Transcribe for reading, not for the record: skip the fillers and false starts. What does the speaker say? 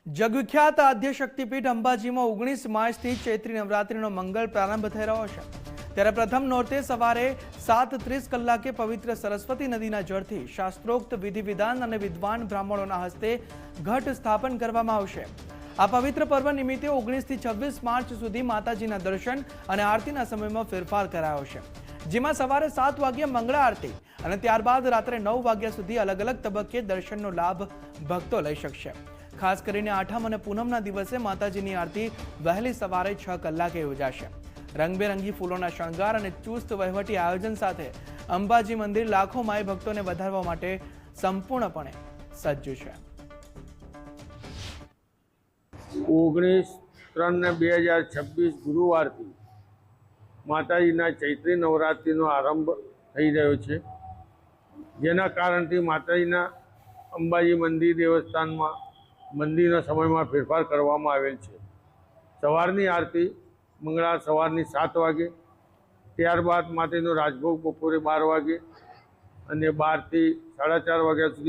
જગવિખ્યાત આદ્ય શક્તિપીઠ અંબાજીમાં 19 માર્ચથી ચૈત્રી નવરાત્રીનો મંગળ પ્રારંભ થઈ રહ્યો છે। ત્યારે પ્રથમ નોરતે સવારે 7:30 કલાકે પવિત્ર સરસ્વતી નદીના જળથી શાસ્ત્રોક્ત વિધિ વિધાન અને વિદ્વાન બ્રાહ્મણોના હસ્તે ઘટ સ્થાપન કરવામાં આવશે। આ પવિત્ર પર્વ નિમિત્તે 19 થી 26 માર્ચ સુધી માતાજીના દર્શન અને આરતીના સમયમાં ફેરફાર કરાયો છે, જેમાં સવારે 7 વાગ્યે મંગળા આરતી અને ત્યારબાદ રાત્રે 9 વાગ્યા સુધી અલગ અલગ તબક્કે દર્શનનો લાભ ભક્તો લઈ શકશે। ખાસ કરીને આઠમ અને પૂનમના દિવસે માતાજીની આરતી વહેલી સવારે 6 કલાકે યોજાશે। રંગબેરંગી ફૂલોના શણગાર અને ચુસ્ત વહીવટી આયોજન સાથે અંબાજી મંદિર લાખો માઈ ભક્તોને વધારવા માટે સંપૂર્ણપણે સજ્જ છે। 19/3/2026 ગુરુવારથી માતાજીના ચૈત્રી નવરાત્રિનો આરંભ થઈ રહ્યો છે, જેના કારણથી માતાજીના અંબાજી મંદિર દેવસ્થાનમાં મંદિરના સમયમાં ફેરફાર કરવામાં આવેલ છે। સવારની આરતી મંગળા સવારની 7 વાગે, ત્યારબાદ માતાજીનો રાજભોગ બપોરે 12 વાગે અને 12 થી 4:30 વાગ્યા સુધી